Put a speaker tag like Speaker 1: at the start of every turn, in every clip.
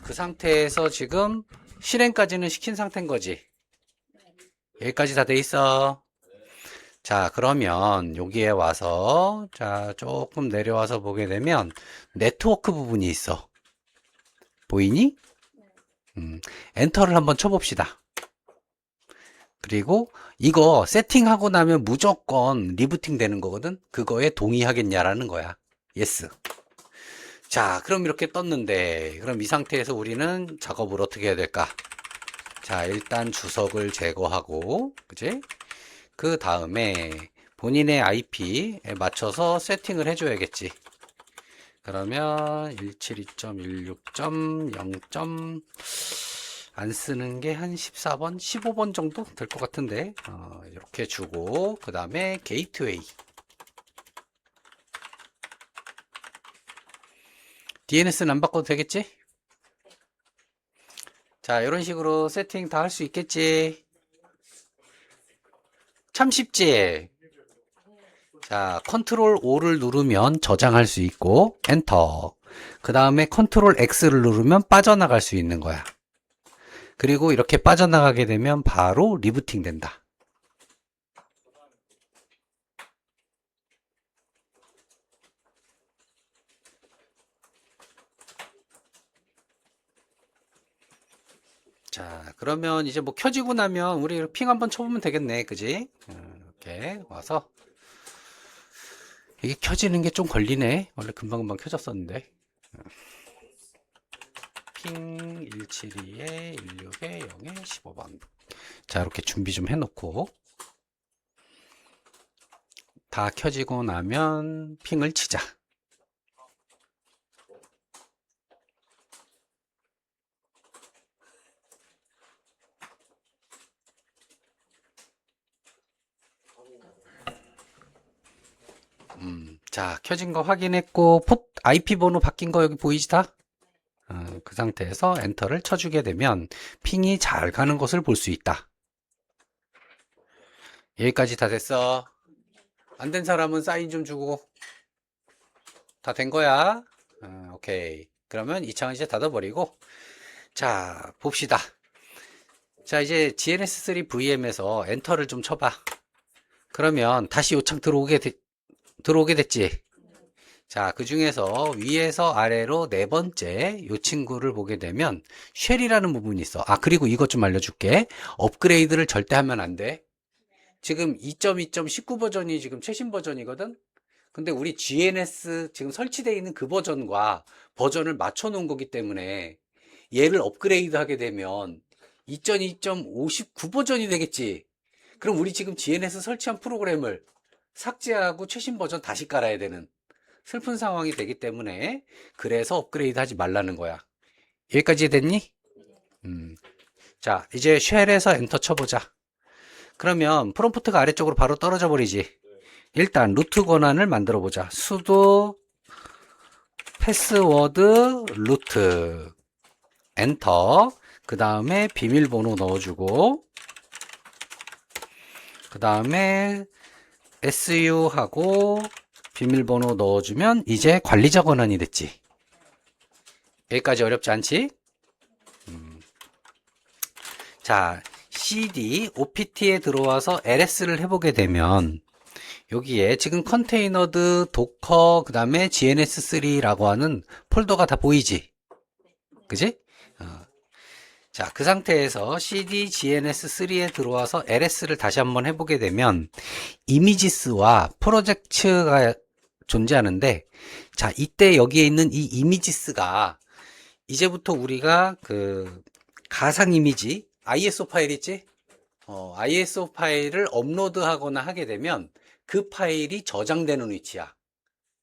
Speaker 1: 그 상태에서 지금 실행까지는 시킨 상태인 거지. 여기까지 다 돼 있어. 자, 그러면 여기에 와서, 자, 조금 내려와서 보게 되면 네트워크 부분이 있어. 보이니? 엔터를 한번 쳐봅시다. 그리고 이거 세팅하고 나면 무조건 리부팅 되는 거거든? 그거에 동의하겠냐라는 거야. 예스. 자, 그럼 이렇게 떴는데, 그럼 이 상태에서 우리는 작업을 어떻게 해야 될까? 자, 일단 주석을 제거하고, 그지? 그 다음에 본인의 IP에 맞춰서 세팅을 해줘야겠지. 그러면 172.16.0. 안 쓰는 게 한 14번, 15번 정도 될 것 같은데, 이렇게 주고, 그 다음에 게이트웨이. DNS는 안 바꿔도 되겠지? 자, 이런 식으로 세팅 다 할 수 있겠지? 참 쉽지? 자, 컨트롤 O를 누르면 저장할 수 있고, 엔터. 그 다음에 컨트롤 X를 누르면 빠져나갈 수 있는 거야. 그리고 이렇게 빠져나가게 되면 바로 리부팅 된다. 자, 그러면 이제 뭐 켜지고 나면 우리 핑 한번 쳐보면 되겠네. 그지? 이렇게 와서. 이게 켜지는 게 좀 걸리네. 원래 금방금방 켜졌었는데. 핑 172에 16에 0에 15번. 자, 이렇게 준비 좀 해놓고. 다 켜지고 나면 핑을 치자. 자, 켜진 거 확인했고, IP 번호 바뀐 거 여기 보이지 다? 그 상태에서 엔터를 쳐주게 되면 핑이 잘 가는 것을 볼 수 있다. 여기까지 다 됐어. 안 된 사람은 사인 좀 주고. 다 된 거야. 오케이. 그러면 이 창은 이제 닫아버리고. 자, 봅시다. 자, 이제 GNS3 VM에서 엔터를 좀 쳐봐. 그러면 다시 요 창 들어오게 됐지. 자, 그 중에서 위에서 아래로 네 번째 요 친구를 보게 되면 쉘이라는 부분이 있어. 아, 그리고 이것 좀 알려줄게. 업그레이드를 절대 하면 안 돼. 지금 2.2.19 버전이 지금 최신 버전이거든? 근데 우리 GNS 지금 설치되어 있는 그 버전과 버전을 맞춰 놓은 거기 때문에 얘를 업그레이드 하게 되면 2.2.59 버전이 되겠지. 그럼 우리 지금 GNS 설치한 프로그램을 삭제하고 최신 버전 다시 깔아야 되는 슬픈 상황이 되기 때문에 그래서 업그레이드 하지 말라는 거야. 여기까지 됐니? 자, 이제 쉘에서 엔터 쳐보자. 그러면 프롬프트가 아래쪽으로 바로 떨어져 버리지. 일단 루트 권한을 만들어 보자. sudo 패스워드 루트 엔터. 그 다음에 비밀번호 넣어주고, 그 다음에 su 하고 비밀번호 넣어주면 이제 관리자 권한이 됐지. 여기까지 어렵지 않지? 자, cd opt에 들어와서 ls를 해보게 되면 여기에 지금 컨테이너드, 도커, 그 다음에 GNS3라고 하는 폴더가 다 보이지? 그지? 자, 그 상태에서 cd GNS3에 들어와서 ls를 다시 한번 해보게 되면 이미지스와 프로젝트가 존재하는데, 자, 이때 여기에 있는 이 이미지스가 이제부터 우리가 그 가상 이미지 ISO 파일 있지? ISO 파일을 업로드하거나 하게 되면 그 파일이 저장되는 위치야.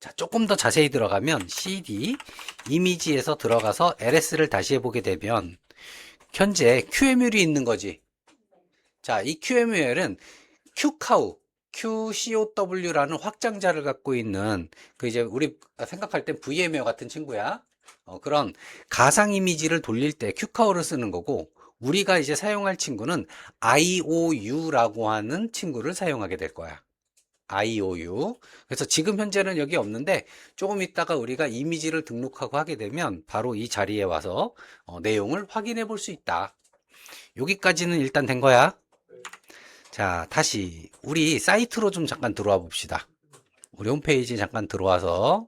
Speaker 1: 자, 조금 더 자세히 들어가면 cd 이미지에서 들어가서 ls를 다시 해보게 되면 현재 QML이 있는 거지. 자, 이 QML은 QCOW, QCOW라는 확장자를 갖고 있는 그 이제 우리 생각할 땐 VMware 같은 친구야. 그런 가상 이미지를 돌릴 때 QCOW를 쓰는 거고, 우리가 이제 사용할 친구는 IOU라고 하는 친구를 사용하게 될 거야. IOU. 그래서 지금 현재는 여기 없는데 조금 있다가 우리가 이미지를 등록하고 하게 되면 바로 이 자리에 와서 내용을 확인해 볼 수 있다. 여기까지는 일단 된 거야. 자, 다시 우리 사이트로 좀 잠깐 들어와 봅시다. 우리 홈페이지 잠깐 들어와서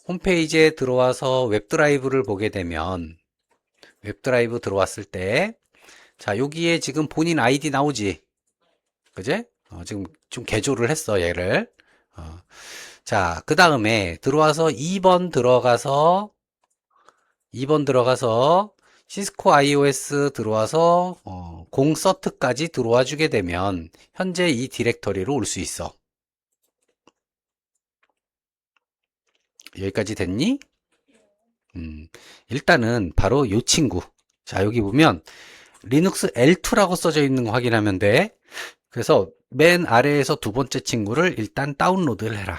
Speaker 1: 홈페이지에 들어와서 웹드라이브를 보게 되면 웹드라이브 들어왔을 때 자, 여기에 지금 본인 아이디 나오지? 그제? 지금 좀 개조를 했어, 얘를. 자, 그 다음에 들어와서 2번 들어가서 시스코 iOS 들어와서 공 서트까지 들어와 주게 되면 현재 이 디렉터리로 올 수 있어. 여기까지 됐니? 일단은 바로 이 친구. 자, 여기 보면 리눅스 L2라고 써져 있는 거 확인하면 돼. 그래서 맨 아래에서 두 번째 친구를 일단 다운로드를 해라.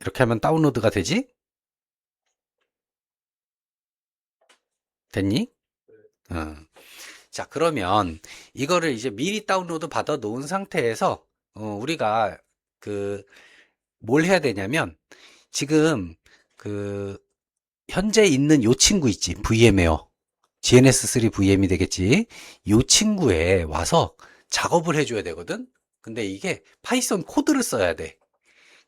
Speaker 1: 이렇게 하면 다운로드가 되지? 됐니? 자, 그러면 이거를 이제 미리 다운로드 받아 놓은 상태에서 우리가 뭘 해야 되냐면 지금 현재 있는 요 친구 있지, VM웨어 GNS3 VM이 되겠지. 요 친구에 와서 작업을 해줘야 되거든. 근데 이게 파이썬 코드를 써야 돼.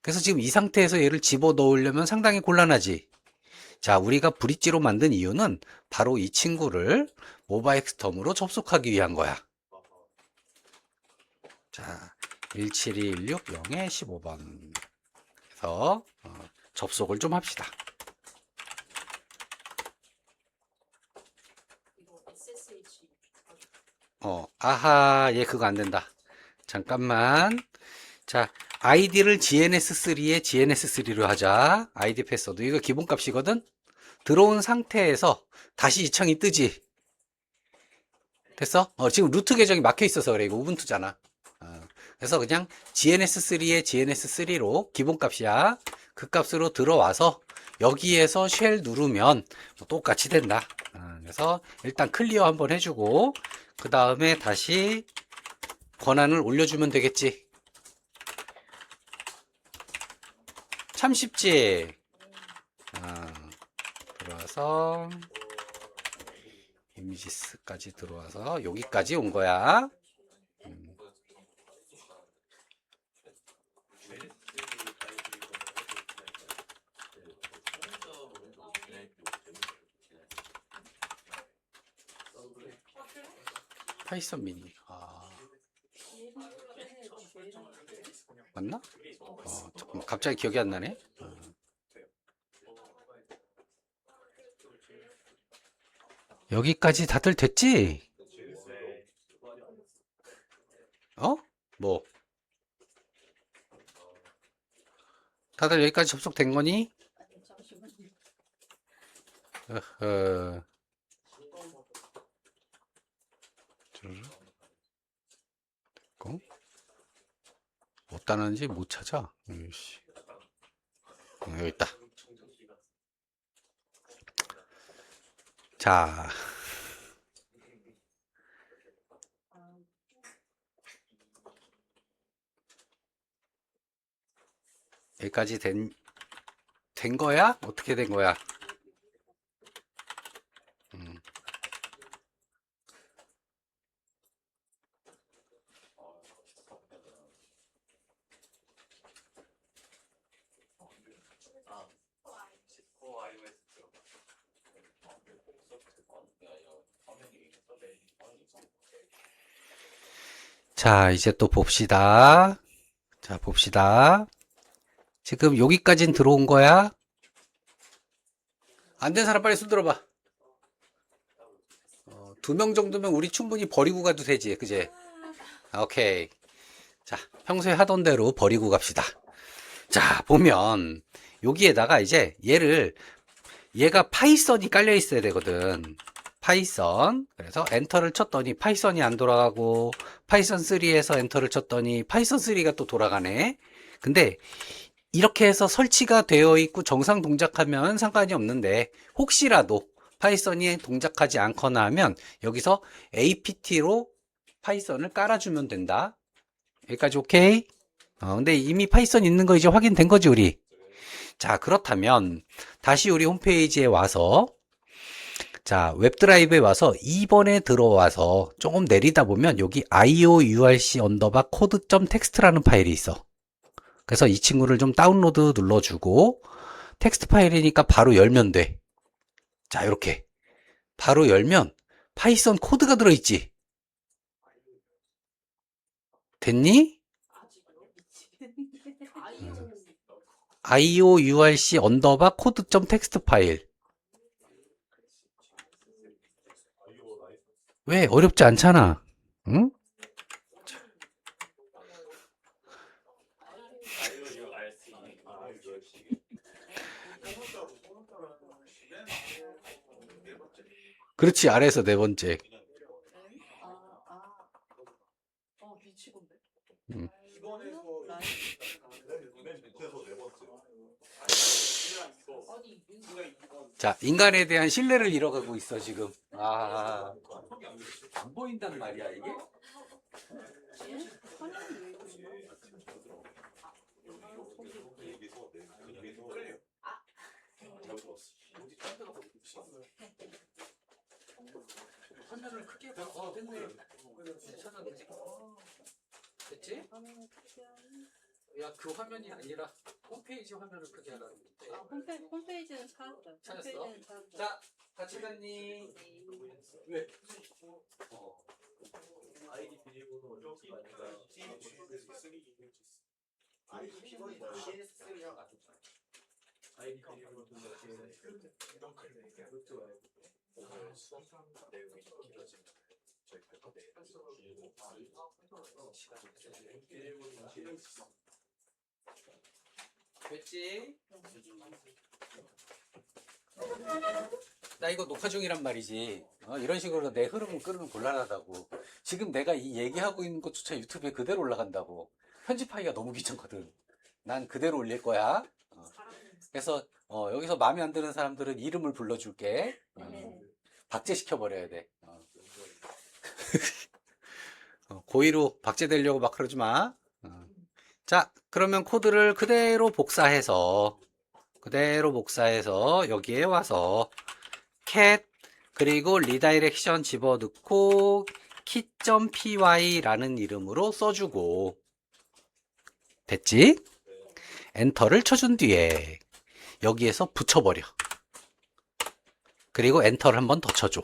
Speaker 1: 그래서 지금 이 상태에서 얘를 집어 넣으려면 상당히 곤란하지. 자, 우리가 브릿지로 만든 이유는 바로 이 친구를 모바일 스톰으로 접속하기 위한 거야. 자, 172.160에 15번 에서 접속을 좀 합시다. 아하, 얘 그거 안 된다. 잠깐만. 자, 아이디를 GNS3에 GNS3로 하자. 아이디 패스워드. 이거 기본값이거든? 들어온 상태에서 다시 이 창이 뜨지. 됐어? 지금 루트 계정이 막혀 있어서 그래. 이거 우분투잖아. 그래서 그냥 GNS3에 GNS3로 기본값이야. 그 값으로 들어와서 여기에서 쉘 누르면 똑같이 된다. 그래서 일단 클리어 한번 해주고 그 다음에 다시 권한을 올려주면 되겠지. 참 쉽지. 들어와서 이미지스까지 들어와서 여기까지 온 거야. 파이썬 미니. 맞나? 잠깐만, 갑자기 기억이 안 나네. 여기까지 다들 됐지? 뭐? 다들 여기까지 접속된 거니? 어허. 됐고. 못 따는지 못 찾아. 으이씨. 여기 있다. 자. 여기까지 된 거야? 어떻게 된 거야? 자, 이제 또 봅시다. 자, 봅시다. 지금 여기까진 들어온 거야? 안 된 사람 빨리 손 들어봐. 2명 정도면 우리 충분히 버리고 가도 되지, 그제? 오케이. 자, 평소에 하던 대로 버리고 갑시다. 자, 보면 여기에다가 이제 얘가 파이썬이 깔려 있어야 되거든. 파이썬. 그래서 엔터를 쳤더니 파이썬이 안 돌아가고 파이썬 3에서 엔터를 쳤더니 파이썬 3가 또 돌아가네. 근데 이렇게 해서 설치가 되어 있고 정상 동작하면 상관이 없는데 혹시라도 파이썬이 동작하지 않거나 하면 여기서 apt로 파이썬을 깔아주면 된다. 여기까지 오케이? 근데 이미 파이썬 있는 거 이제 확인된 거지, 우리? 자, 그렇다면 다시 우리 홈페이지에 와서 자, 웹드라이브에 와서 2번에 들어와서 조금 내리다 보면 여기 iourc_code.txt라는 파일이 있어. 그래서 이 친구를 좀 다운로드 눌러주고 텍스트 파일이니까 바로 열면 돼. 자, 이렇게 바로 열면 파이썬 코드가 들어있지. 됐니? iourc_code.txt 파일. 왜? 어렵지 않잖아. 응? 그렇지, 아래에서 네 번째. 음. 자, 인간에 대한 신뢰를 잃어가고 있어, 지금. 안 보인단 말이야, 이게? 화면을 크게 봐. 됐네. 됐지? 야, 그 화면이 아니라 홈페이지 화면을 크게 하라는 건데.
Speaker 2: 홈페이지는 찾았어요.
Speaker 1: 찾았어?
Speaker 2: 홈페이지는 찾았어요.
Speaker 1: 자, 같이 갔니? 왜?
Speaker 3: 아이디 비밀번호 저기
Speaker 1: 아이디 비번이 CS3랑 같은 거야.
Speaker 3: 아이디 비밀번호 이런 걸 내용이 길어지면 저희 발표 때
Speaker 1: 됐지? 나 이거 녹화 중이란 말이지. 이런 식으로 내 흐름을 끌으면 곤란하다고. 지금 내가 이 얘기하고 있는 것조차 유튜브에 그대로 올라간다고. 편집하기가 너무 귀찮거든. 난 그대로 올릴 거야. 그래서 여기서 마음에 안 드는 사람들은 이름을 불러줄게. 박제시켜버려야 돼. 고의로 박제되려고 막 그러지 마. 자, 그러면 코드를 그대로 복사해서 여기에 와서 cat 그리고 리다이렉션 집어넣고 key.py라는 이름으로 써주고 됐지? 엔터를 쳐준 뒤에 여기에서 붙여버려. 그리고 엔터를 한 번 더 쳐줘.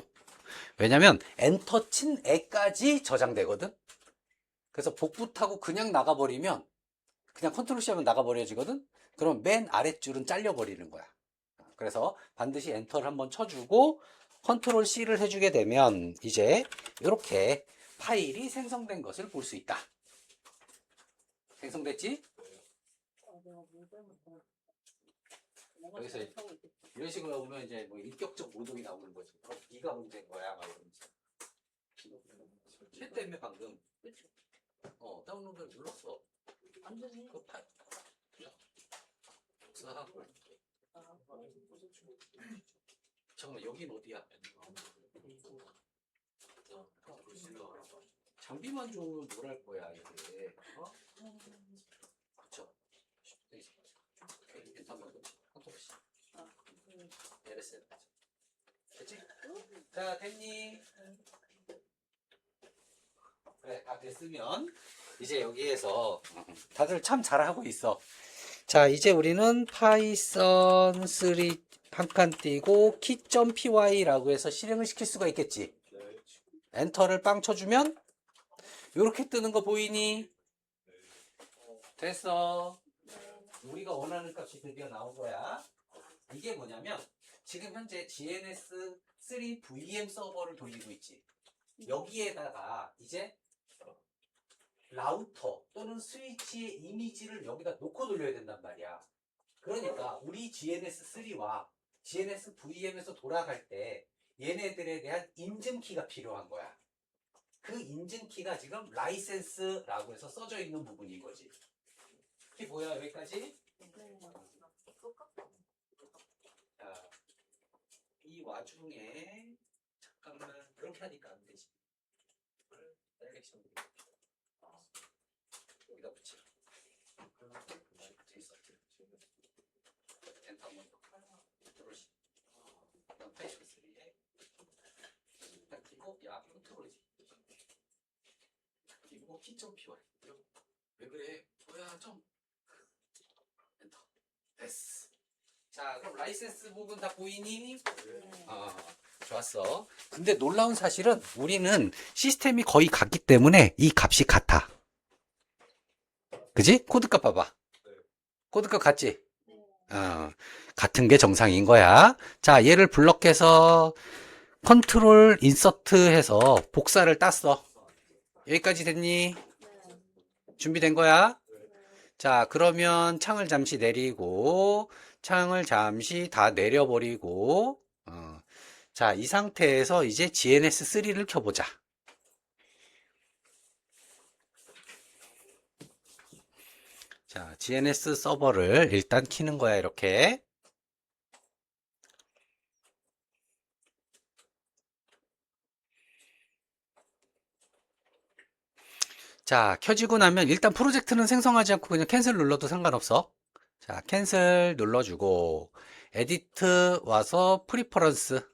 Speaker 1: 왜냐면 엔터 친 애까지 저장되거든. 그래서 복부 타고 그냥 나가버리면 그냥 컨트롤 C 하면 나가버려지거든. 그럼 맨 아랫줄은 잘려버리는 거야. 그래서 반드시 엔터를 한번 쳐주고 컨트롤 C를 해주게 되면 이제 이렇게 파일이 생성된 것을 볼 수 있다. 생성됐지? 여기서 이런 식으로 보면 이제 뭐 인격적 모독이 나오는 거지. 네가 문제인 거야, 막 이러면서. 쟤 때문에 방금. 다운로드를 눌렀어.
Speaker 2: 안 되네.
Speaker 1: 그 파일. 잠깐만, 여긴 어디야? 장비만 좋으면 뭘 할 거야, 이게. 그쵸? 엔터 한번 넣지. 컨트롤 C. LSL. 됐지? 자, 됐니? 그래, 다 됐으면 이제 여기에서 다들 참 잘하고 있어. 자, 이제 우리는 파이썬 3 한 칸 띄고 key.py라고 해서 실행을 시킬 수가 있겠지. 엔터를 빵 쳐주면 이렇게 뜨는 거 보이니? 됐어. 우리가 원하는 값이 드디어 나온 거야. 이게 뭐냐면 지금 현재 GNS3 VM 서버를 돌리고 있지. 여기에다가 이제 라우터 또는 스위치의 이미지를 여기다 놓고 돌려야 된단 말이야. 그러니까 우리 GNS3와 GNS VM에서 돌아갈 때 얘네들에 대한 인증키가 필요한 거야. 그 인증키가 지금 라이센스라고 해서 써져 있는 부분인 거지. 이게 뭐야, 여기까지? 자, 이 와중에 잠깐만 그렇게 하니까 안 되지. 키.py. 왜 그래? 뭐야, 좀. 엔터. 됐어. 자, 그럼 라이센스 부분 다 보이니? 좋았어. 근데 놀라운 사실은 우리는 시스템이 거의 같기 때문에 이 값이 같아. 그지? 코드값 봐봐. 코드값 같지? 같은 게 정상인 거야. 자, 얘를 블럭해서 컨트롤 인서트 해서 복사를 땄어. 여기까지 됐니? 준비된 거야? 자, 그러면 창을 잠시 내리고, 창을 잠시 다 내려버리고, 자, 이 상태에서 이제 GNS3를 켜보자. 자, GNS 서버를 일단 키는 거야, 이렇게. 자, 켜지고 나면 일단 프로젝트는 생성하지 않고 그냥 캔슬 눌러도 상관없어. 자, 캔슬 눌러주고, 에디트 와서 프리퍼런스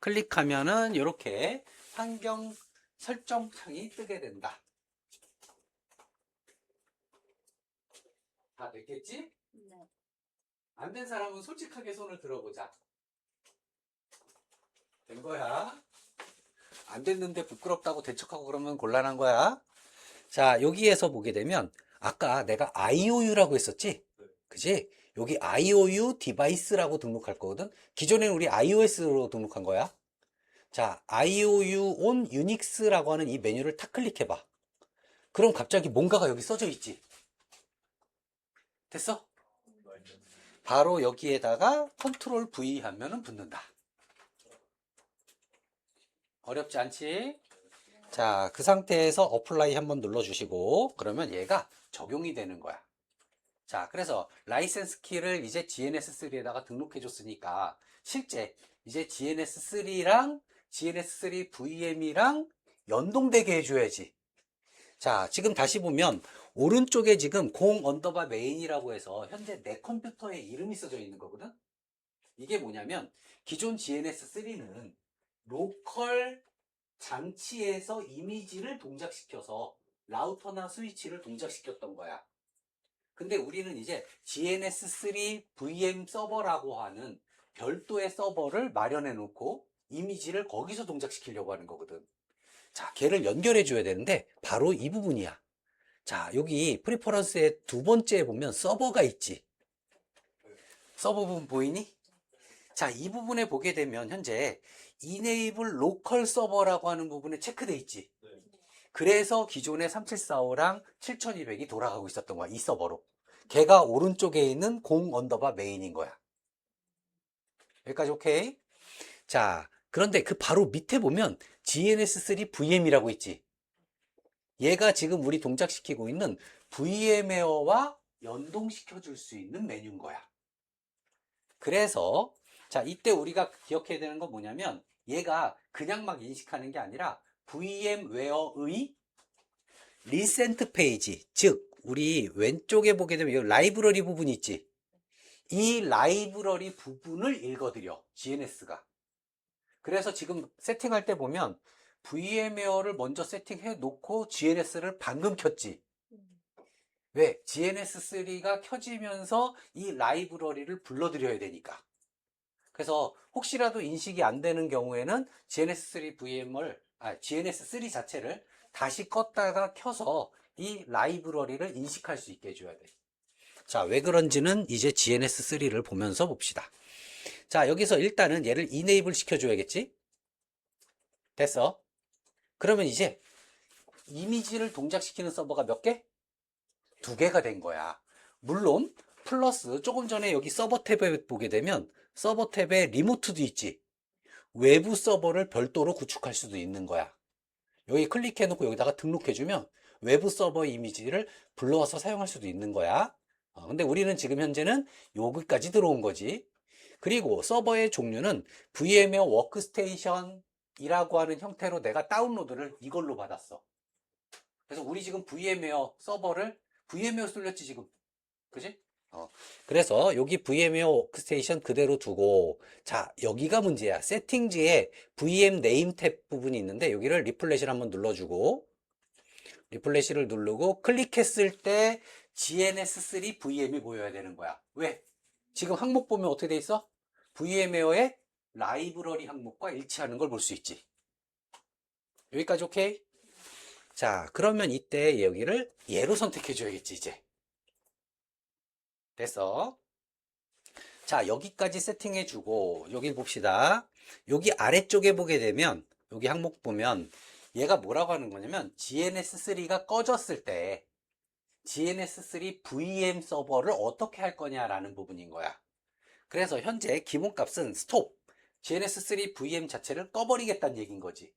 Speaker 1: 클릭하면은 이렇게 환경 설정 창이 뜨게 된다. 다 됐겠지?
Speaker 2: 네.
Speaker 1: 안 된 사람은 솔직하게 손을 들어보자. 된 거야? 안 됐는데 부끄럽다고 대척하고 그러면 곤란한 거야. 자, 여기에서 보게 되면 아까 내가 IOU라고 했었지? 그지? 여기 IOU 디바이스라고 등록할 거거든. 기존에는 우리 iOS로 등록한 거야. 자, IOU on Unix라고 하는 이 메뉴를 탁 클릭해봐. 그럼 갑자기 뭔가가 여기 써져 있지? 됐어? 바로 여기에다가 컨트롤 V 하면은 붙는다. 어렵지 않지? 자, 그 상태에서 어플라이 한번 눌러주시고 그러면 얘가 적용이 되는 거야. 자, 그래서 라이센스 키를 이제 GNS3에다가 등록해 줬으니까 실제 이제 GNS3랑 GNS3 VM이랑 연동되게 해줘야지. 자, 지금 다시 보면 오른쪽에 지금 공 언더바 메인이라고 해서 현재 내 컴퓨터에 이름이 써져 있는 거거든. 이게 뭐냐면 기존 GNS3는 로컬 장치에서 이미지를 동작시켜서 라우터나 스위치를 동작시켰던 거야. 근데 우리는 이제 GNS3 VM 서버라고 하는 별도의 서버를 마련해 놓고 이미지를 거기서 동작시키려고 하는 거거든. 자, 걔를 연결해 줘야 되는데 바로 이 부분이야. 자, 여기 프리퍼런스의 두 번째에 보면 서버가 있지. 서버 부분 보이니? 자, 이 부분에 보게 되면 현재 Enable Local Server라고 하는 부분에 체크돼 있지. 그래서 기존의 3745랑 7200이 돌아가고 있었던 거야, 이 서버로. 걔가 오른쪽에 있는 공 언더바 메인인 거야. 여기까지 오케이? 자, 그런데 그 바로 밑에 보면 GNS3 VM이라고 있지. 얘가 지금 우리 동작시키고 있는 VM웨어와 연동시켜 줄 수 있는 메뉴인 거야. 그래서 자, 이때 우리가 기억해야 되는 건 뭐냐면 얘가 그냥 막 인식하는 게 아니라 VM웨어의 리센트 페이지, 즉 우리 왼쪽에 보게 되면 여기 라이브러리 부분이 있지. 이 라이브러리 부분을 읽어드려, GNS가. 그래서 지금 세팅할 때 보면 VM웨어를 먼저 세팅해 놓고 GNS를 방금 켰지. 왜? GNS3가 켜지면서 이 라이브러리를 불러들여야 되니까. 그래서 혹시라도 인식이 안 되는 경우에는 GNS3 자체를 다시 껐다가 켜서 이 라이브러리를 인식할 수 있게 해줘야 돼. 자, 왜 그런지는 이제 GNS3를 보면서 봅시다. 자, 여기서 일단은 얘를 enable 시켜줘야겠지? 됐어. 그러면 이제 이미지를 동작시키는 서버가 몇 개? 2개가 된 거야. 물론 플러스 조금 전에 여기 서버 탭에 보게 되면 서버 탭에 리모트도 있지. 외부 서버를 별도로 구축할 수도 있는 거야. 여기 클릭해 놓고 여기다가 등록해주면 외부 서버 이미지를 불러와서 사용할 수도 있는 거야. 근데 우리는 지금 현재는 여기까지 들어온 거지. 그리고 서버의 종류는 VM웨어 워크스테이션이라고 하는 형태로 내가 다운로드를 이걸로 받았어. 그래서 우리 지금 VM웨어 서버를 VM웨어 쏠렸지 지금. 그지? 그래서 여기 VM웨어 워크스테이션 그대로 두고, 자, 여기가 문제야. 세팅지에 VM 네임 탭 부분이 있는데 여기를 리플렛을 한번 눌러주고, 리플래시를 누르고 클릭했을 때 GNS3 VM이 보여야 되는 거야. 왜? 지금 항목 보면 어떻게 돼 있어? VM웨어의 라이브러리 항목과 일치하는 걸 볼 수 있지. 여기까지 오케이? 자, 그러면 이때 여기를 얘로 선택해 줘야겠지, 이제. 됐어. 자, 여기까지 세팅해 주고 여기 봅시다. 여기 아래쪽에 보게 되면 여기 항목 보면 얘가 뭐라고 하는 거냐면 GNS3가 꺼졌을 때 GNS3 VM 서버를 어떻게 할 거냐라는 부분인 거야. 그래서 현재 기본값은 스톱 GNS3 VM 자체를 꺼버리겠다는 얘기인 거지.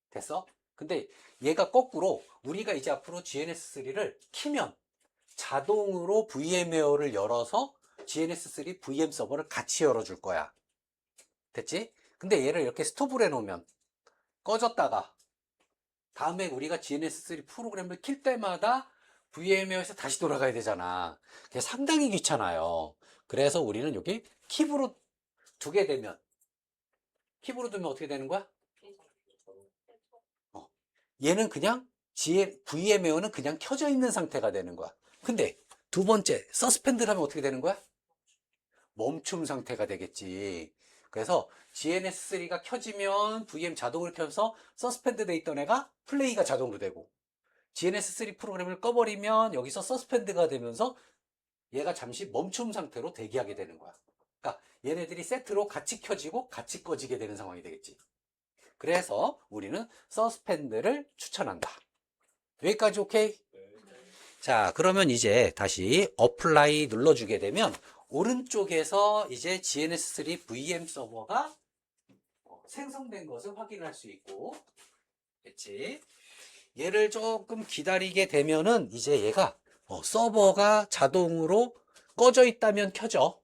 Speaker 1: 됐어? 근데 얘가 거꾸로 우리가 이제 앞으로 GNS3를 키면 자동으로 VM웨어를 열어서 GNS3 VM 서버를 같이 열어줄 거야. 됐지? 근데 얘를 이렇게 스톱을 해놓으면 꺼졌다가 다음에 우리가 GNS3 프로그램을 킬 때마다 VM웨어에서 다시 돌아가야 되잖아. 그게 상당히 귀찮아요. 그래서 우리는 여기 킵으로 두게 되면 킵으로 두면 어떻게 되는 거야? 얘는 그냥 VM웨어는 그냥 켜져 있는 상태가 되는 거야. 근데 두 번째 서스펜드를 하면 어떻게 되는 거야? 멈춤 상태가 되겠지. 그래서 GNS3가 켜지면 VM 자동으로 켜서 서스펜드 돼 있던 애가 플레이가 자동으로 되고 GNS3 프로그램을 꺼버리면 여기서 서스펜드가 되면서 얘가 잠시 멈춤 상태로 대기하게 되는 거야. 그러니까 얘네들이 세트로 같이 켜지고 같이 꺼지게 되는 상황이 되겠지. 그래서 우리는 서스펜드를 추천한다. 여기까지 오케이? 자, 그러면 이제 다시 어플라이 눌러주게 되면 오른쪽에서 이제 GNS3 VM 서버가 생성된 것을 확인할 수 있고, 그치? 얘를 조금 기다리게 되면은 이제 얘가 서버가 자동으로 꺼져 있다면 켜져.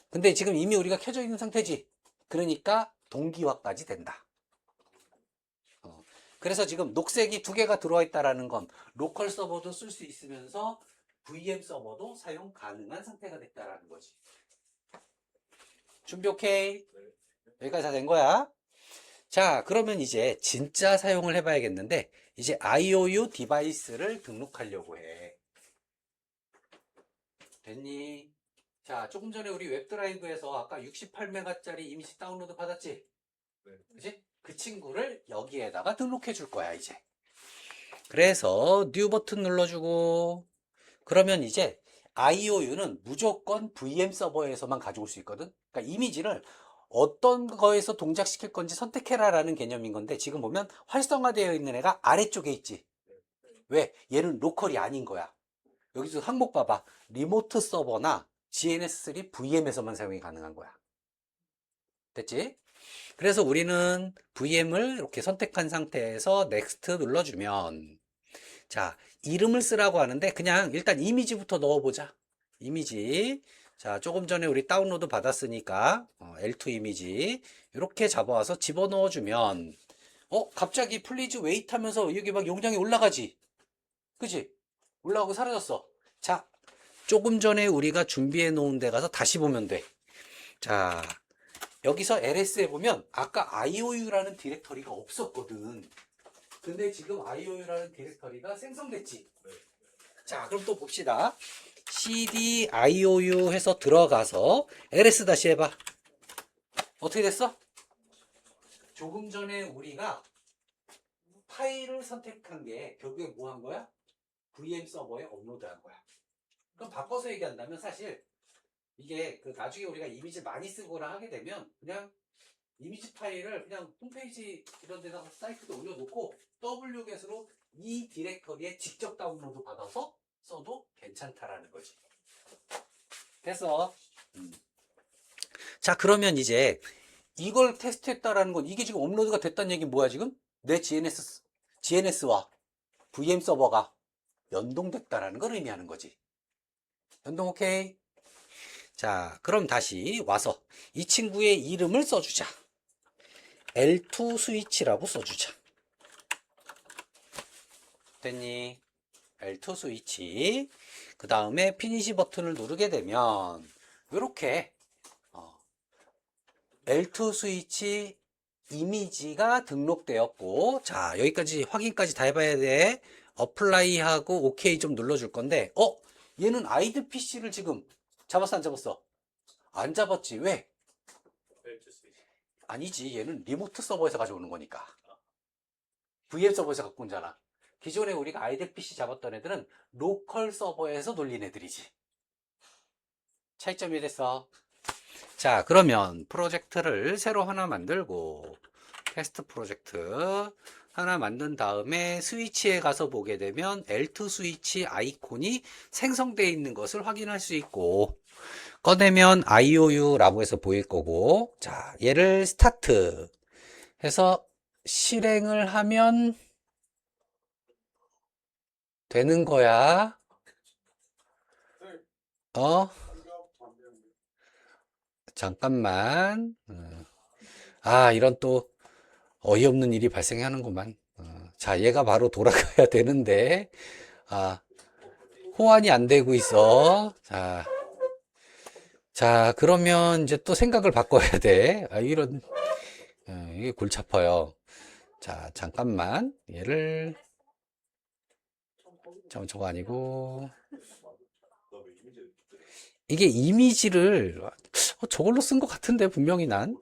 Speaker 1: 근데 지금 이미 우리가 켜져 있는 상태지. 그러니까 동기화까지 된다. 그래서 지금 녹색이 두 개가 들어와 있다라는 건 로컬 서버도 쓸 수 있으면서 VM 서버도 사용 가능한 상태가 됐다라는 거지. 준비 오케이? 여기까지 다 된 거야. 자, 그러면 이제 진짜 사용을 해봐야겠는데 이제 IOU 디바이스를 등록하려고 해. 됐니? 자, 조금 전에 우리 웹드라이브에서 아까 68메가짜리 이미지 다운로드 받았지?
Speaker 3: 네.
Speaker 1: 그치? 그 친구를 여기에다가 등록해 줄 거야, 이제. 그래서 뉴 버튼 눌러주고 그러면 이제 IOU는 무조건 VM 서버에서만 가져올 수 있거든. 그러니까 이미지를 어떤 거에서 동작시킬 건지 선택해라라는 개념인 건데 지금 보면 활성화되어 있는 애가 아래쪽에 있지. 왜? 얘는 로컬이 아닌 거야. 여기서 항목 봐봐. 리모트 서버나 GNS3 VM에서만 사용이 가능한 거야. 됐지? 그래서 우리는 VM을 이렇게 선택한 상태에서 Next 눌러주면 자, 이름을 쓰라고 하는데 그냥 일단 이미지부터 넣어보자. 이미지. 자, 조금 전에 우리 다운로드 받았으니까 L2 이미지 이렇게 잡아와서 집어넣어주면 갑자기 플리즈 웨이트 하면서 여기 막 용량이 올라가지. 그치? 올라가고 사라졌어. 자, 조금 전에 우리가 준비해 놓은 데 가서 다시 보면 돼. 자, 여기서 LS에 보면 아까 IOU라는 디렉터리가 없었거든. 근데 지금 IOU라는 디렉터리가 생성됐지. 자, 그럼 또 봅시다. cd IOU 해서 들어가서 ls 다시 해봐. 어떻게 됐어? 조금 전에 우리가 파일을 선택한 게 결국에 뭐 한 거야? VM 서버에 업로드한 거야. 그럼 바꿔서 얘기한다면 사실 이게 그 나중에 우리가 이미지 많이 쓰거나 하게 되면 그냥 이미지 파일을 그냥 홈페이지 이런 데다가 사이트에 올려놓고 wget으로 이 디렉터리에 직접 다운로드 받아서 써도 괜찮다라는 거지. 됐어. 자, 그러면 이제 이걸 테스트했다라는 건 이게 지금 업로드가 됐다는 얘기는 뭐야 지금? 내 GNS와 VM 서버가 연동됐다라는 걸 의미하는 거지. 연동 오케이? 자, 그럼 다시 와서 이 친구의 이름을 써주자. L2 스위치라고 써주자. 됐니? L2 스위치. 그 다음에 피니시 버튼을 누르게 되면 이렇게 L2 스위치 이미지가 등록되었고 자, 여기까지 확인까지 다 해봐야 돼. 어플라이하고 오케이 좀 눌러줄 건데, 얘는 아이들 PC를 지금 잡았어, 안 잡았어? 안 잡았지. 왜?
Speaker 3: 벨트 스위치.
Speaker 1: 아니지. 얘는 리모트 서버에서 가져오는 거니까. VM 서버에서 갖고 온잖아. 기존에 우리가 아이들 PC 잡았던 애들은 로컬 서버에서 돌린 애들이지. 차이점이 됐어. 자, 그러면 프로젝트를 새로 하나 만들고, 테스트 프로젝트 하나 만든 다음에 스위치에 가서 보게 되면 L2 스위치 아이콘이 생성되어 있는 것을 확인할 수 있고, 꺼내면 IOU 라고해서 보일 거고, 자, 얘를 스타트 해서 실행을 하면 되는 거야. 잠깐만. 이런 또 어이없는 일이 발생하는구만. 자, 얘가 바로 돌아가야 되는데, 호환이 안 되고 있어. 자, 그러면 이제 또 생각을 바꿔야 돼. 이게 골치 아파요. 자, 잠깐만. 얘를, 저거 아니고,
Speaker 3: 너왜 이미지를
Speaker 1: 이게 이미지를, 저걸로 쓴 것 같은데, 분명히 난.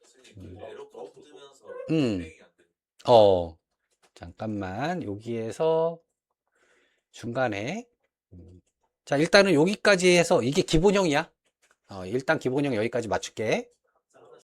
Speaker 3: 선생님 그 에러가 뜨면서
Speaker 1: 음.
Speaker 3: 실행이 안 돼.
Speaker 1: 잠깐만. 여기에서 중간에. 자, 일단은 여기까지 해서, 이게 기본형이야. 일단 기본형 여기까지 맞출게.